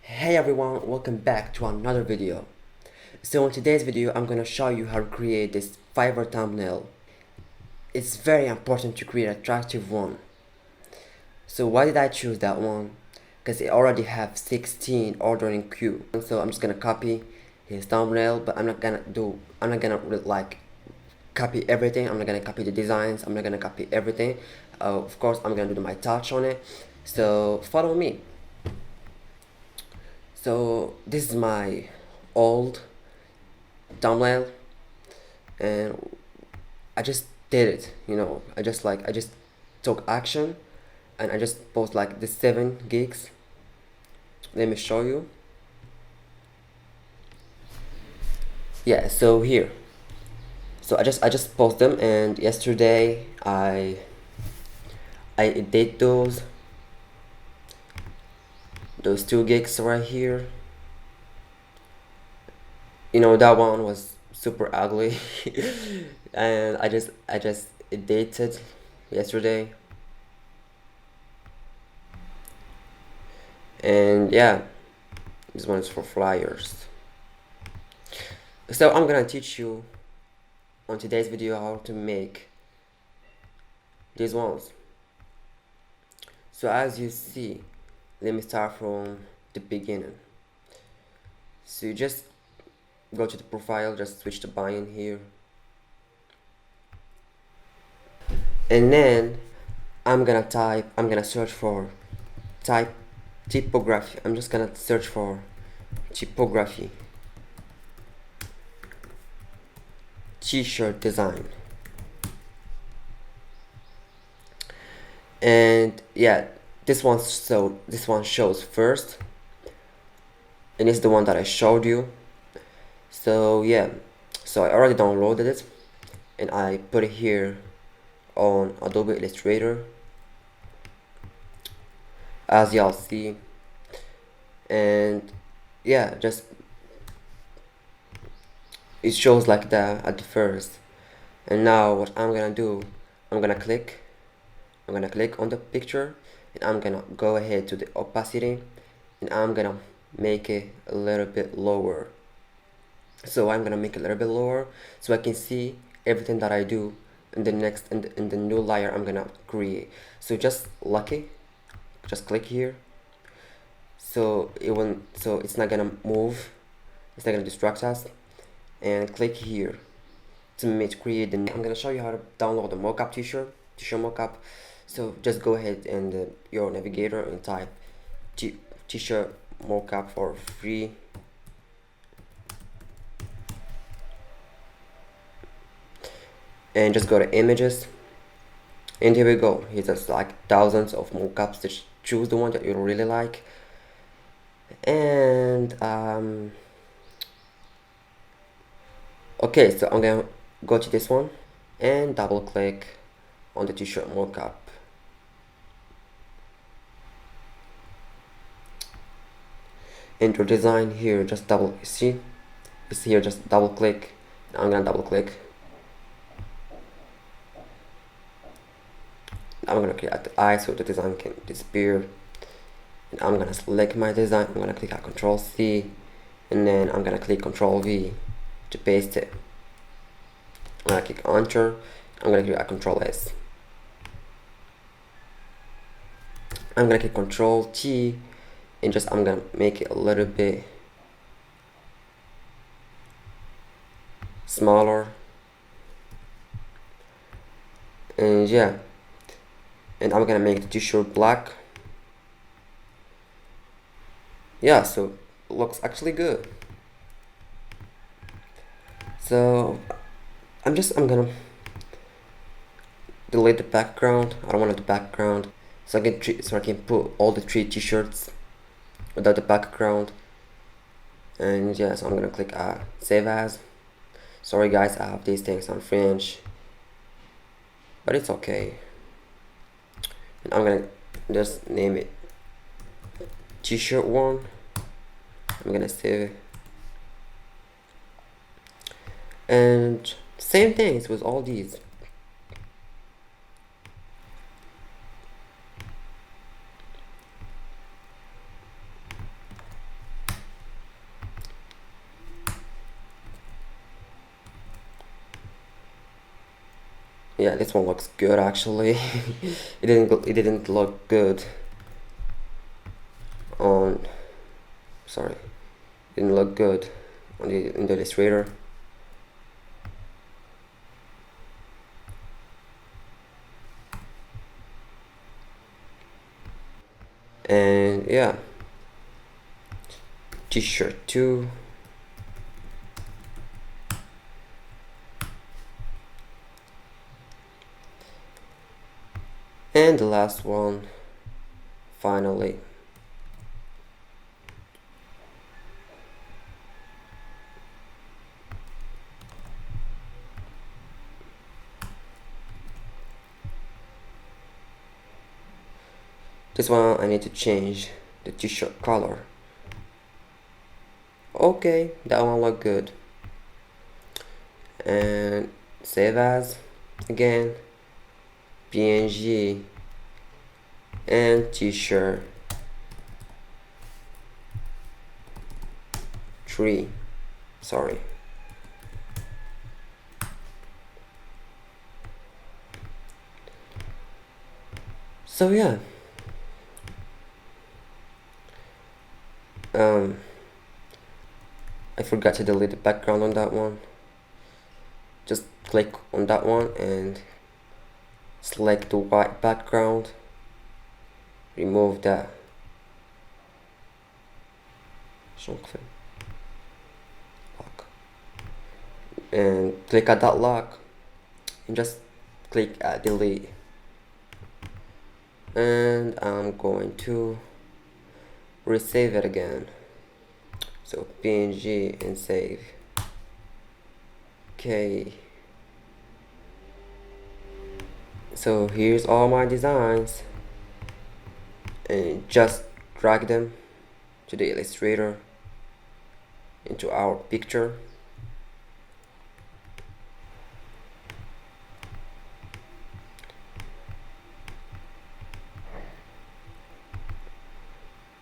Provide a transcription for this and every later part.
Hey everyone, welcome back to another video. So in today's video I'm gonna show you how to create this Fiverr thumbnail. It's very important to create an attractive one. So why did I choose that one? Because it already have 16 ordering queue. So I'm just gonna copy his thumbnail, but I'm not gonna like copy everything. I'm not gonna copy the designs. I'm not gonna copy everything. Of course I'm gonna do my touch on it. So follow me. So this is my old thumbnail and I just did it, I just took action and I just post like the 7 gigs. Let me show you. Yeah, so here, so I just post them, and yesterday I did those 2 gigs right here. That one was super ugly and I just dated yesterday, and yeah, this one is for flyers. So I'm gonna teach you on today's video how to make these ones. So as you see, let me start from the beginning. So you just go to the profile, just switch the bind here, and then I'm gonna search for typography. I'm just gonna search for typography t-shirt design, and yeah, this one shows first, and it's the one that I showed you. So yeah, so I already downloaded it and I put it here on Adobe Illustrator, as y'all see, and yeah, just it shows like that at the first. And now what I'm gonna do, I'm gonna click on the picture, and I'm gonna go ahead to the opacity, and I'm gonna make it a little bit lower. So I'm gonna make it a little bit lower so I can see everything that I do in the new layer I'm gonna create. So just click here, so it's not gonna move, it's not gonna distract us, and click here to create the. I'm gonna show you how to download the mockup t-shirt mockup. So just go ahead and your navigator and type t-shirt mockup for free, and just go to images, and here we go. Here's just like thousands of mockups. Just choose the one that you really like, and okay, so I'm gonna go to this one and double click on the t-shirt mockup, and your design here, just see it's here, just double click. I'm gonna double click. I'm gonna create the eye so the design can disappear, and I'm gonna select my design. I'm gonna click on Control C, and then I'm gonna click Control V to paste it. I'm gonna click Enter. I'm gonna click Control S. I'm gonna click Control T, and I'm gonna make it a little bit smaller, and yeah, and I'm gonna make the t-shirt black. Yeah, so it looks actually good. So I'm gonna delete the background. I don't want the background, so I can put all the 3 t-shirts without the background. And yeah, so I'm gonna click save as. Sorry guys, I have these things on French, but it's okay. And I'm gonna just name it t-shirt 1. I'm gonna save it, and same things with all these. Yeah, this one looks good actually. It didn't look good on, sorry, didn't look good on in the illustrator. And yeah, t-shirt too. And the last one, finally. This one I need to change the t-shirt color. Okay, that one look good. And save as again, PNG and t-shirt 3. Sorry. So yeah. I forgot to delete the background on that one. Just click on that one and select the white background. Remove that. Lock. And click at that lock and just click at delete. And I'm going to resave it again. So PNG and save. Okay. So here's all my designs, and just drag them to the illustrator into our picture.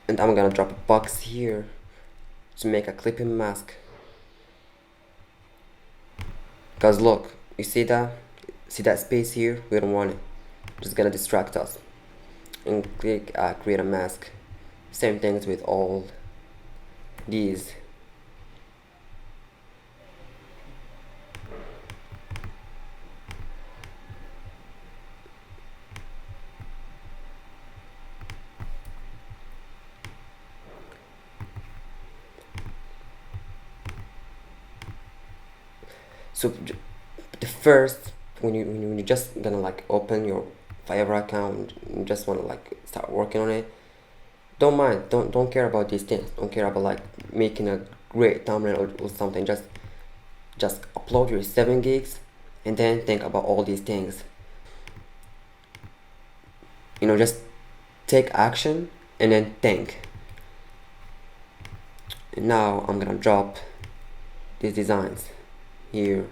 And I'm gonna drop a box here to make a clipping mask. Cause look, you see that? See that space here? We don't want it. It's gonna distract us. And click create a mask. Same things with all these. So the first, when you just gonna like open your Fiverr account, you just wanna like start working on it. Don't mind, don't care about these things. Don't care about like making a great thumbnail or something. Just upload your 7 gigs and then think about all these things. You know, just take action and then think. And now I'm gonna drop these designs here.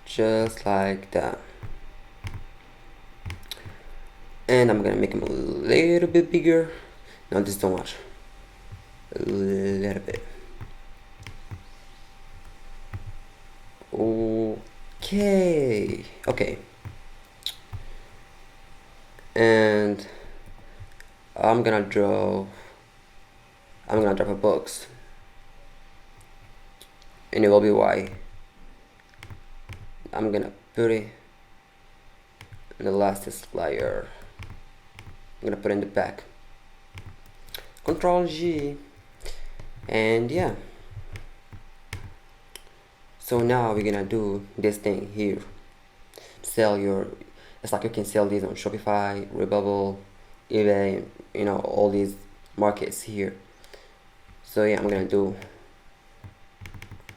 Just like that. And I'm gonna make them a little bit bigger. No, this is too much. A little bit. Okay. And I'm gonna drop a box, and it will be white. I'm gonna put it in the last layer. I'm gonna put it in the back. Control G, and yeah. So now we're gonna do this thing here. Sell your, it's like you can sell these on Shopify, Redbubble, eBay, you know, all these markets here. So yeah, I'm gonna do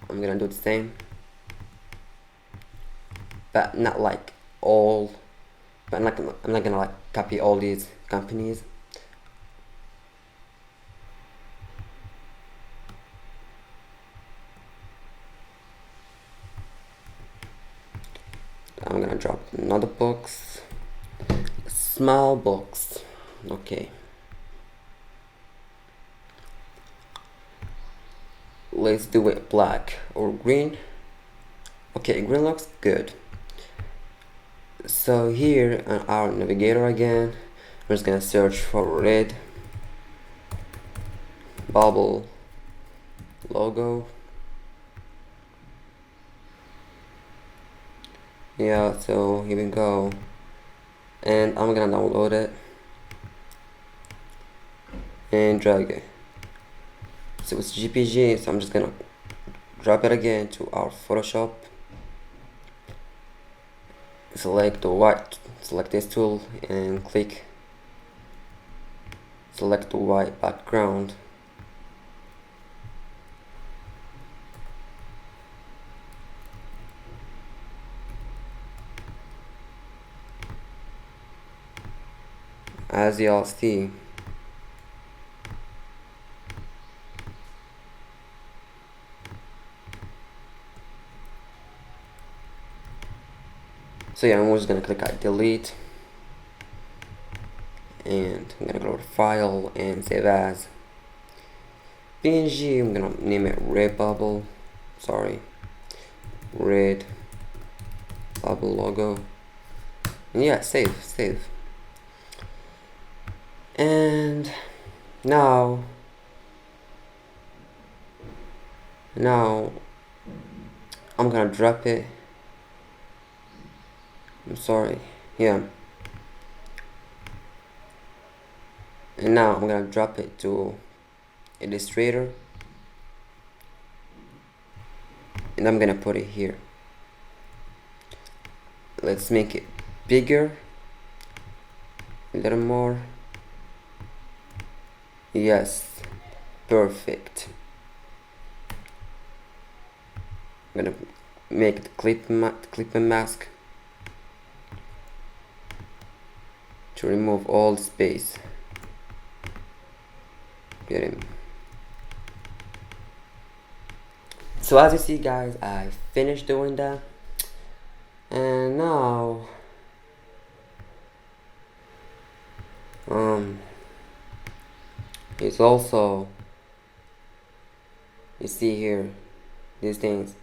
the same, but not like all, but I'm not gonna like copy all these companies. I'm gonna drop another box, small box. Okay. let's do it black or green. Okay, green looks good. So here on our navigator again, we're just gonna search for red bubble logo. Yeah, so here we go, and I'm gonna download it and drag it. So it's GPG, so I'm just gonna drop it again to our Photoshop. Select this tool and click select the white background. As y'all see, so yeah, I'm just gonna click on delete, and I'm gonna go to file and save as PNG. I'm gonna name it red bubble logo, and yeah, save. And now I'm gonna drop it. Yeah, and now I'm gonna drop it to Illustrator, and I'm gonna put it here. Let's make it bigger, a little more. Yes, perfect. I'm gonna make the clip and mask to remove all the space. Get him. So as you see, guys, I finished doing that, and now it's also, you see here these things.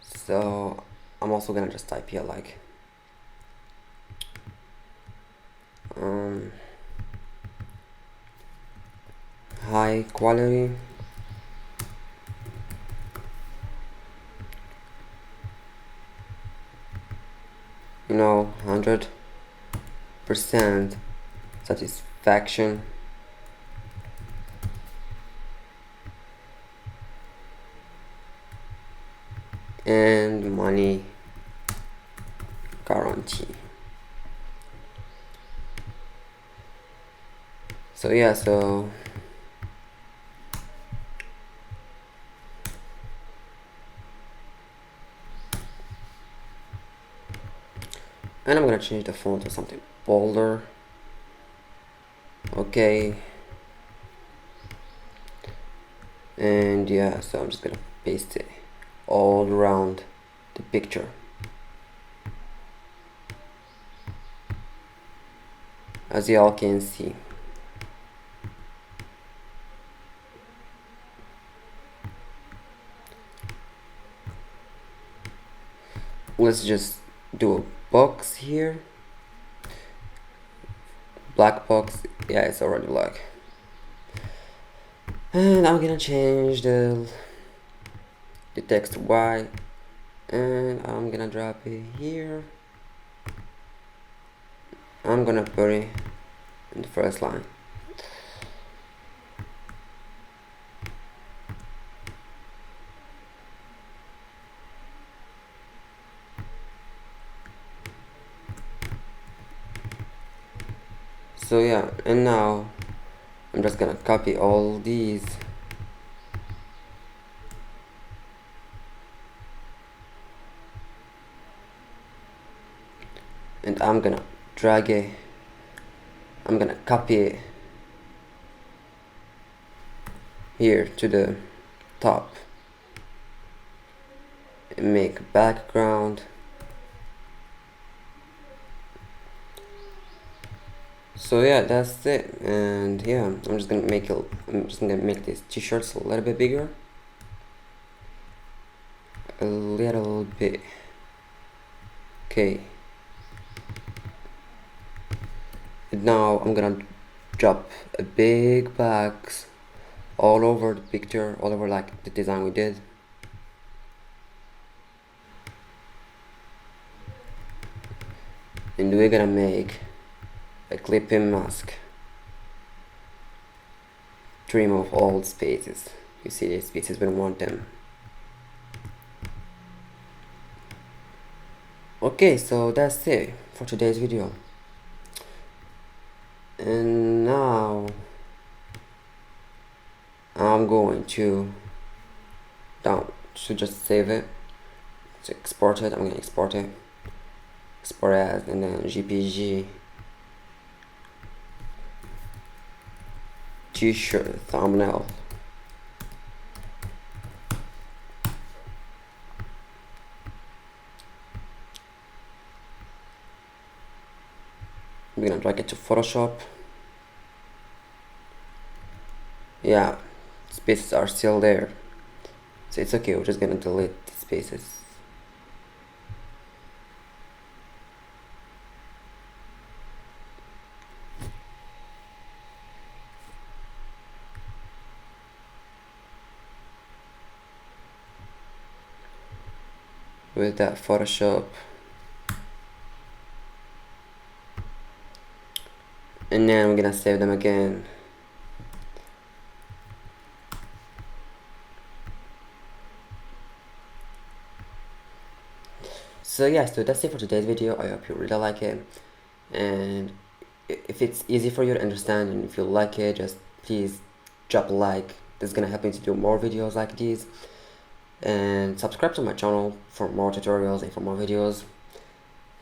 So I'm also gonna just type here like high quality, you know, 100% satisfaction, and money guarantee. So yeah, so and I'm gonna change the font to something bolder. Okay, and yeah, so I'm just gonna paste it all around the picture. As y'all can see. Let's just do a box here. Black box. Yeah, it's already black. And I'm gonna change the text to white, and I'm gonna drop it here. I'm gonna put it in the first line. So yeah, and now I'm just gonna copy all these and I'm gonna drag it, I'm gonna copy it here to the top and make background. So yeah, that's it. And yeah, I'm just gonna make this t-shirts a little bit bigger. copy. Okay, and now I'm gonna drop a big box all over the picture, all over like the design we did. And we're gonna make a clipping mask to remove all the spaces. You see the spaces, we don't want them. Okay, so that's it for today's video. And now I'm going to just save it, to export it. I'm gonna export it, export as, and then GPG t-shirt thumbnail. I'm gonna drag it to Photoshop. Yeah, spaces are still there, so it's okay, we're just gonna delete the spaces. With that Photoshop, and then we're gonna save them again. So yeah, so that's it for today's video. I hope you really like it, and if it's easy for you to understand and if you like it, just please drop a like. This is gonna help me to do more videos like these, and subscribe to my channel for more tutorials and for more videos.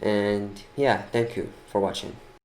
And yeah, thank you for watching.